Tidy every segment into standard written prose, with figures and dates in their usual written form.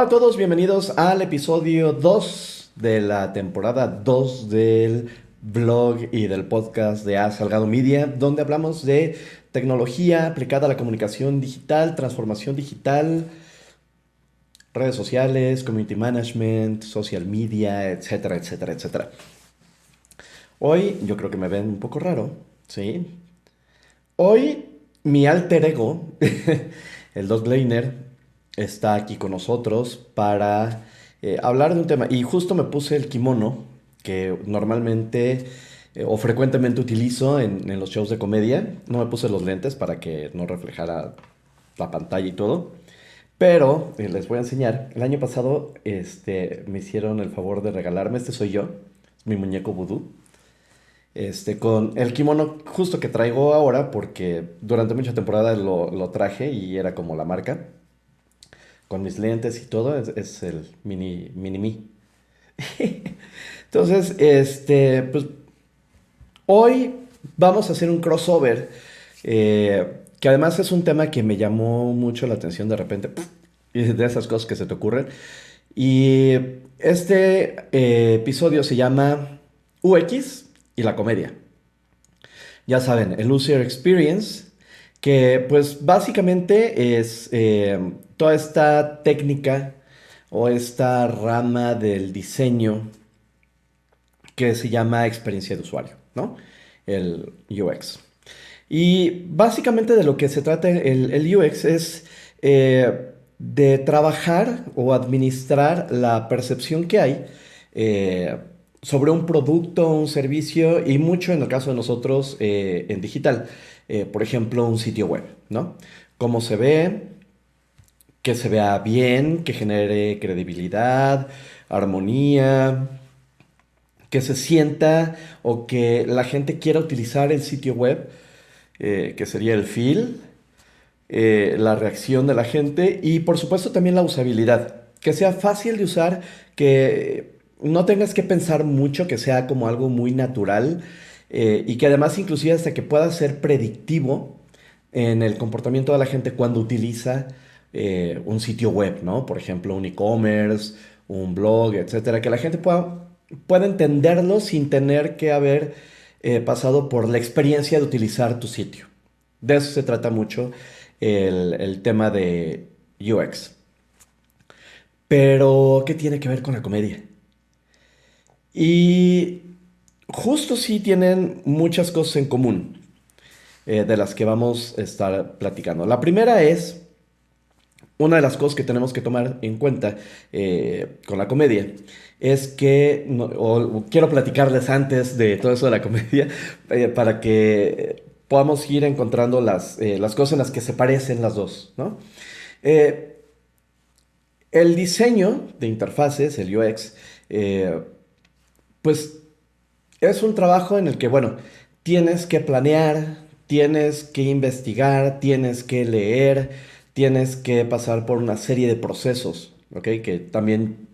Hola a todos, bienvenidos al episodio 2 de la temporada 2 del blog y del podcast de A Salgado Media, donde hablamos de tecnología aplicada a la comunicación digital, transformación digital, redes sociales, community management, social media, etcétera, etcétera, etcétera. Hoy yo creo que me ven un poco raro, ¿sí? Hoy mi alter ego, el Doug Leiner, está aquí con nosotros para hablar de un tema. Y justo me puse el kimono que normalmente o frecuentemente utilizo en los shows de comedia. No me puse los lentes para que no reflejara la pantalla y todo. Pero les voy a enseñar. El año pasado me hicieron el favor de regalarme. Este soy yo, es mi muñeco vudú. Con el kimono justo que traigo ahora, porque durante mucha temporada lo traje y era como la marca, con mis lentes y todo, es el mini me. Entonces, pues hoy vamos a hacer un crossover, que además es un tema que me llamó mucho la atención de repente, y de esas cosas que se te ocurren. Y este episodio se llama UX y la comedia. Ya saben, el User Experience, que pues básicamente es toda esta técnica o esta rama del diseño que se llama experiencia de usuario, ¿no? El UX. Y básicamente de lo que se trata el UX es de trabajar o administrar la percepción que hay eh, sobre un producto, un servicio y mucho en el caso de nosotros en digital. Por ejemplo, un sitio web, ¿no? Cómo se ve, que se vea bien, que genere credibilidad, armonía, que se sienta o que la gente quiera utilizar el sitio web, que sería el feel, la reacción de la gente y por supuesto también la usabilidad. Que sea fácil de usar, que no tengas que pensar mucho, que sea como algo muy natural y que además inclusive hasta que pueda ser predictivo en el comportamiento de la gente cuando utiliza un sitio web, ¿no? Por ejemplo, un e-commerce, un blog, etcétera, que la gente pueda entenderlo sin tener que haber pasado por la experiencia de utilizar tu sitio. De eso se trata mucho el tema de UX. Pero, ¿qué tiene que ver con la comedia? Y justo sí tienen muchas cosas en común de las que vamos a estar platicando. La primera es, una de las cosas que tenemos que tomar en cuenta con la comedia, es que, o quiero platicarles antes de todo eso de la comedia, para que podamos ir encontrando las cosas en las que se parecen las dos, ¿no? Eh, el diseño de interfaces, el UX, eh, pues es un trabajo en el que, bueno, tienes que planear, tienes que investigar, tienes que leer, tienes que pasar por una serie de procesos, ¿ok? Que también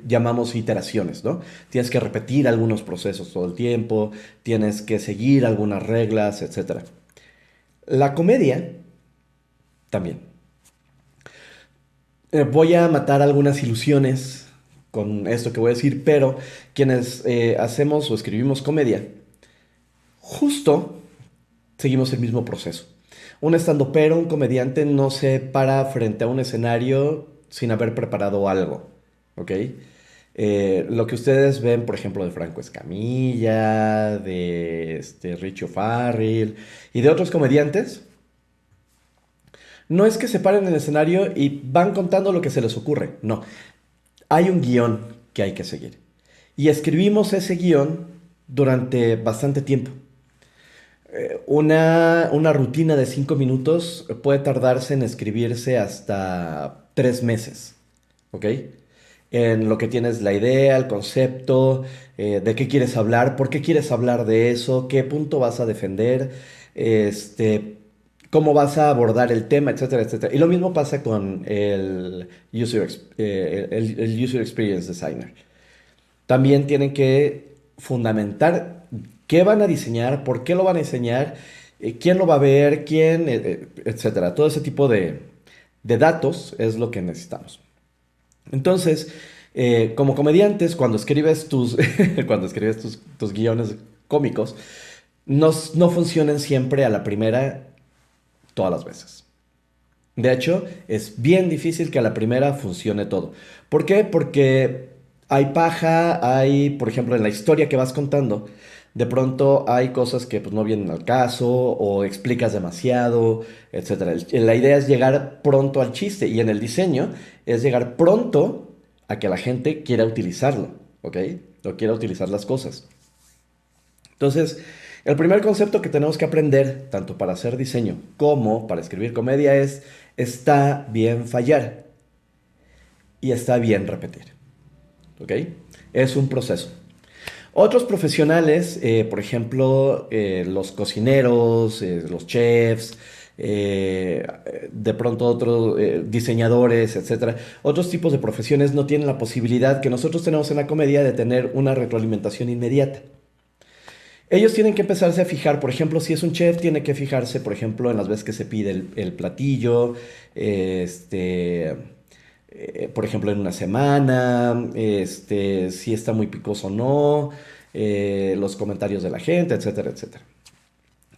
llamamos iteraciones, ¿no? Tienes que repetir algunos procesos todo el tiempo, tienes que seguir algunas reglas, etcétera. La comedia también. Voy a matar algunas ilusiones con esto que voy a decir, pero quienes hacemos o escribimos comedia, justo seguimos el mismo proceso. Un estandopero, un comediante no se para frente a un escenario sin haber preparado algo, ¿ok? Lo que ustedes ven, por ejemplo, de Franco Escamilla, de Richo Farrell y de otros comediantes, no es que se paren en el escenario y van contando lo que se les ocurre, no. Hay un guión que hay que seguir. Y escribimos ese guión durante bastante tiempo. Una rutina de 5 minutos puede tardarse en escribirse hasta 3 meses, ¿ok? En lo que tienes la idea, el concepto, de qué quieres hablar, por qué quieres hablar de eso, qué punto vas a defender, este, cómo vas a abordar el tema, etcétera, etcétera. Y lo mismo pasa con el User Experience Designer. También tienen que fundamentar qué van a diseñar, por qué lo van a diseñar, quién lo va a ver, etcétera. Todo ese tipo de datos es lo que necesitamos. Entonces, como comediantes, cuando escribes cuando escribes tus guiones cómicos, no funcionan siempre a la primera todas las veces. De hecho, es bien difícil que a la primera funcione todo. ¿Por qué? Porque hay paja, por ejemplo, en la historia que vas contando, de pronto hay cosas que pues, no vienen al caso o explicas demasiado, etcétera. La idea es llegar pronto al chiste y en el diseño es llegar pronto a que la gente quiera utilizarlo, ¿ok? O quiera utilizar las cosas. Entonces, el primer concepto que tenemos que aprender, tanto para hacer diseño como para escribir comedia, es está bien fallar y está bien repetir. ¿Ok? Es un proceso. Otros profesionales, por ejemplo, los cocineros, los chefs, de pronto otros diseñadores, etcétera, otros tipos de profesiones no tienen la posibilidad que nosotros tenemos en la comedia de tener una retroalimentación inmediata. Ellos tienen que empezarse a fijar, por ejemplo, si es un chef, tiene que fijarse, por ejemplo, en las veces que se pide el platillo, este, por ejemplo, en una semana, si está muy picoso o no, los comentarios de la gente, etcétera, etcétera.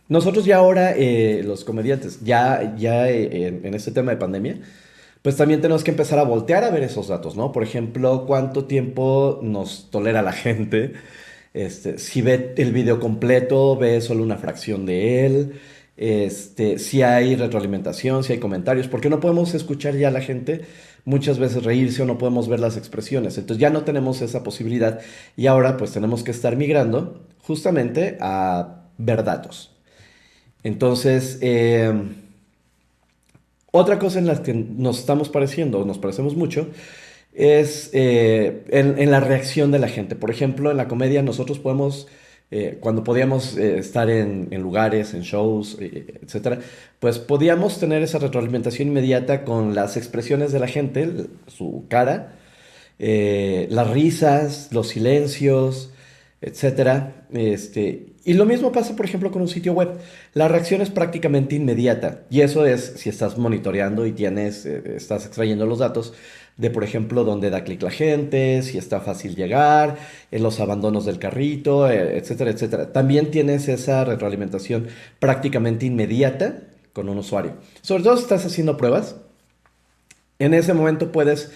Nosotros ya ahora, los comediantes, en este tema de pandemia, pues también tenemos que empezar a voltear a ver esos datos, ¿no? Por ejemplo, cuánto tiempo nos tolera la gente, si ve el video completo, ve solo una fracción de él, si hay retroalimentación, si hay comentarios, porque no podemos escuchar ya a la gente muchas veces reírse o no podemos ver las expresiones. Entonces ya no tenemos esa posibilidad y ahora pues tenemos que estar migrando justamente a ver datos. Entonces, otra cosa en la que nos estamos pareciendo, nos parecemos mucho, es en la reacción de la gente. Por ejemplo, en la comedia nosotros podemos, cuando podíamos estar en lugares, en shows, etcétera, pues podíamos tener esa retroalimentación inmediata con las expresiones de la gente, su cara, las risas, los silencios, etcétera. Y lo mismo pasa, por ejemplo, con un sitio web. La reacción es prácticamente inmediata. Y eso es si estás monitoreando y estás extrayendo los datos de, por ejemplo, dónde da clic la gente, si está fácil llegar, en los abandonos del carrito, etcétera, etcétera. También tienes esa retroalimentación prácticamente inmediata con un usuario. Sobre todo si estás haciendo pruebas, en ese momento puedes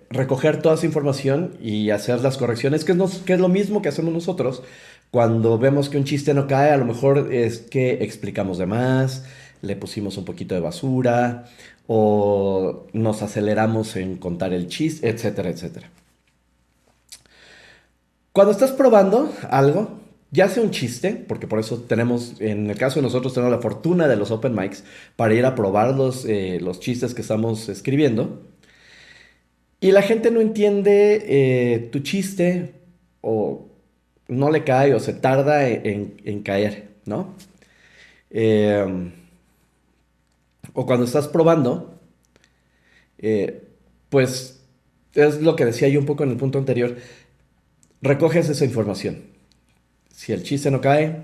recoger toda esa información y hacer las correcciones, que es lo mismo que hacemos nosotros cuando vemos que un chiste no cae. A lo mejor es que explicamos de más, le pusimos un poquito de basura o nos aceleramos en contar el chiste, etcétera, etcétera. Cuando estás probando algo, ya sea un chiste, porque por eso tenemos, en el caso de nosotros, tenemos la fortuna de los open mics para ir a probar los chistes que estamos escribiendo. Y la gente no entiende tu chiste o no le cae o se tarda en caer, ¿no? Eh, o cuando estás probando, eh, pues es lo que decía yo un poco en el punto anterior, recoges esa información. Si el chiste no cae,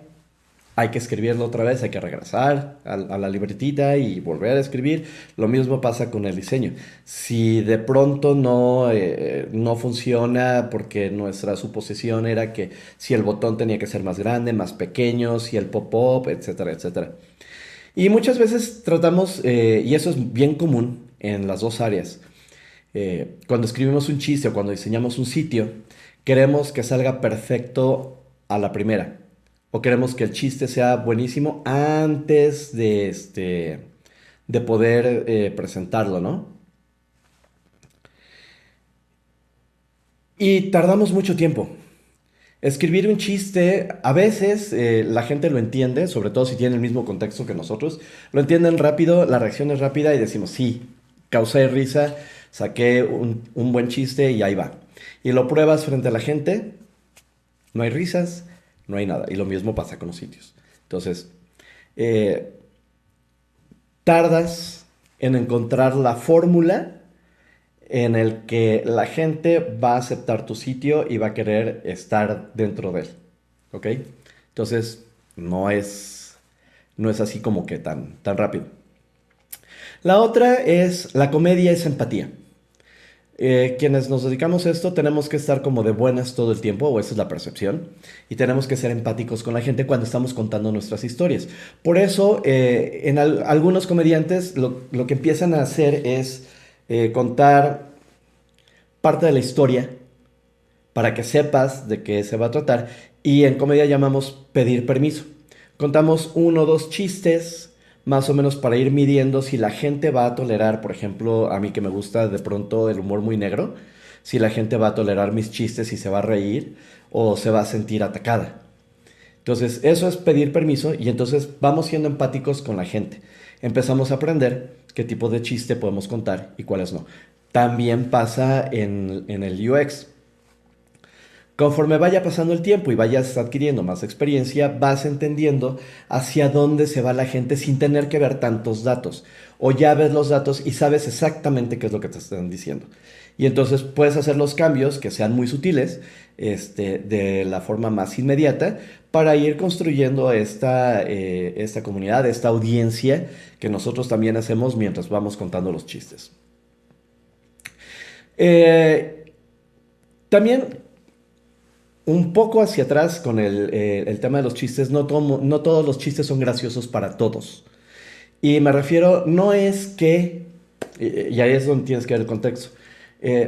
hay que escribirlo otra vez, hay que regresar a la libretita y volver a escribir. Lo mismo pasa con el diseño. Si de pronto no funciona porque nuestra suposición era que si el botón tenía que ser más grande, más pequeño, si el pop-up, etcétera, etcétera. Y muchas veces tratamos, y eso es bien común en las dos áreas, cuando escribimos un chiste o cuando diseñamos un sitio, queremos que salga perfecto a la primera. O queremos que el chiste sea buenísimo antes de poder presentarlo, ¿no? Y tardamos mucho tiempo. Escribir un chiste, a veces la gente lo entiende, sobre todo si tiene el mismo contexto que nosotros, lo entienden rápido, la reacción es rápida y decimos, sí, causé risa, saqué un buen chiste y ahí va. Y lo pruebas frente a la gente, no hay risas, no hay nada. Y lo mismo pasa con los sitios. Entonces, eh, tardas en encontrar la fórmula en el que la gente va a aceptar tu sitio y va a querer estar dentro de él. ¿Ok? Entonces, no es así como que tan rápido. La otra es, la comedia es empatía. quienes nos dedicamos a esto tenemos que estar como de buenas todo el tiempo, o esa es la percepción, y tenemos que ser empáticos con la gente cuando estamos contando nuestras historias. Por eso, algunos comediantes lo que empiezan a hacer es contar parte de la historia para que sepas de qué se va a tratar, y en comedia llamamos pedir permiso. Contamos uno o dos chistes, más o menos para ir midiendo si la gente va a tolerar, por ejemplo, a mí que me gusta de pronto el humor muy negro, si la gente va a tolerar mis chistes y se va a reír o se va a sentir atacada. Entonces, eso es pedir permiso y entonces vamos siendo empáticos con la gente. Empezamos a aprender qué tipo de chiste podemos contar y cuáles no. También pasa en el UX. Conforme vaya pasando el tiempo y vayas adquiriendo más experiencia, vas entendiendo hacia dónde se va la gente sin tener que ver tantos datos. O ya ves los datos y sabes exactamente qué es lo que te están diciendo. Y entonces puedes hacer los cambios que sean muy sutiles, de la forma más inmediata, para ir construyendo esta comunidad, esta audiencia que nosotros también hacemos mientras vamos contando los chistes. Eh, También un poco hacia atrás con el tema de los chistes, no todos los chistes son graciosos para todos. Y me refiero, no es que, y ahí es donde tienes que ver el contexto,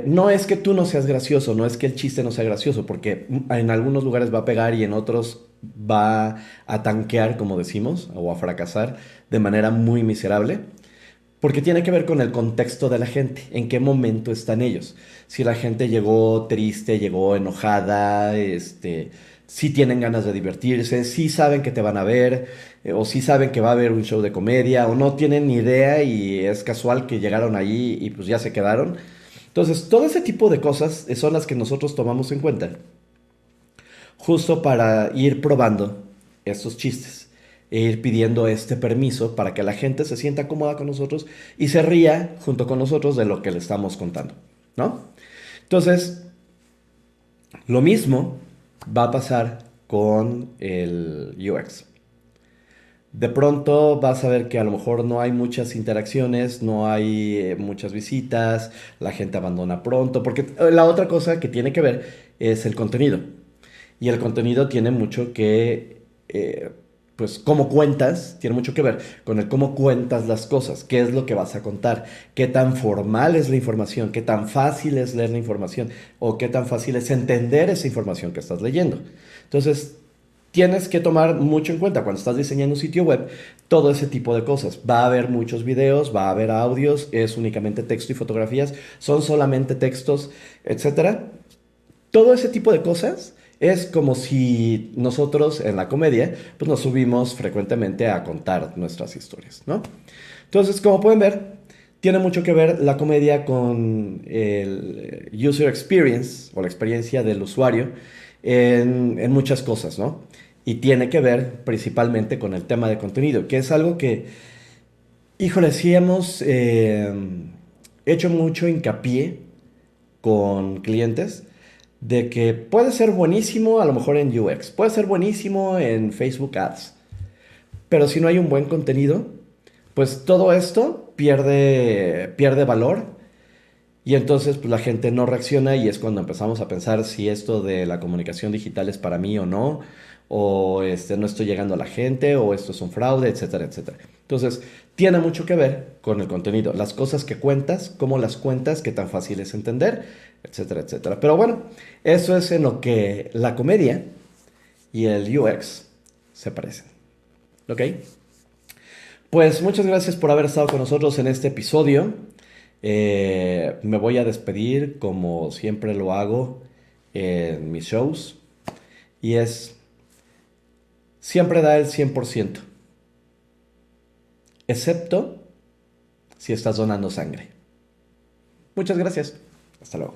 no es que tú no seas gracioso, no es que el chiste no sea gracioso, porque en algunos lugares va a pegar y en otros va a tanquear, como decimos, o a fracasar de manera muy miserable. Porque tiene que ver con el contexto de la gente, en qué momento están ellos. Si la gente llegó triste, llegó enojada, si tienen ganas de divertirse, si saben que te van a ver, o si saben que va a haber un show de comedia, o no tienen ni idea y es casual que llegaron ahí y pues ya se quedaron. Entonces, todo ese tipo de cosas son las que nosotros tomamos en cuenta justo para ir probando estos chistes e ir pidiendo este permiso para que la gente se sienta cómoda con nosotros y se ría junto con nosotros de lo que le estamos contando, ¿no? Entonces, lo mismo va a pasar con el UX. De pronto vas a ver que a lo mejor no hay muchas interacciones, no hay muchas visitas, la gente abandona pronto, porque la otra cosa que tiene que ver es el contenido. Y el contenido tiene mucho pues cómo cuentas, tiene mucho que ver con el cómo cuentas las cosas, qué es lo que vas a contar, qué tan formal es la información, qué tan fácil es leer la información o qué tan fácil es entender esa información que estás leyendo. Entonces, tienes que tomar mucho en cuenta cuando estás diseñando un sitio web todo ese tipo de cosas. Va a haber muchos videos, va a haber audios, es únicamente texto y fotografías, son solamente textos, etcétera. Todo ese tipo de cosas es como si nosotros en la comedia pues nos subimos frecuentemente a contar nuestras historias, ¿no? Entonces, como pueden ver, tiene mucho que ver la comedia con el user experience o la experiencia del usuario en muchas cosas, ¿no? Y tiene que ver principalmente con el tema de contenido, que es algo que, híjole, sí hemos hecho mucho hincapié con clientes de que puede ser buenísimo a lo mejor en UX, puede ser buenísimo en Facebook Ads, pero si no hay un buen contenido, pues todo esto pierde valor y entonces pues, la gente no reacciona y es cuando empezamos a pensar si esto de la comunicación digital es para mí o no, o no estoy llegando a la gente, o esto es un fraude, etcétera, etcétera. Entonces, tiene mucho que ver con el contenido, las cosas que cuentas, cómo las cuentas, qué tan fácil es entender, etcétera, etcétera. Pero bueno, eso es en lo que la comedia y el UX se parecen. ¿Ok? Pues muchas gracias por haber estado con nosotros en este episodio. Me voy a despedir como siempre lo hago en mis shows. Y es, siempre da el 100%, excepto si estás donando sangre. Muchas gracias. Hasta luego.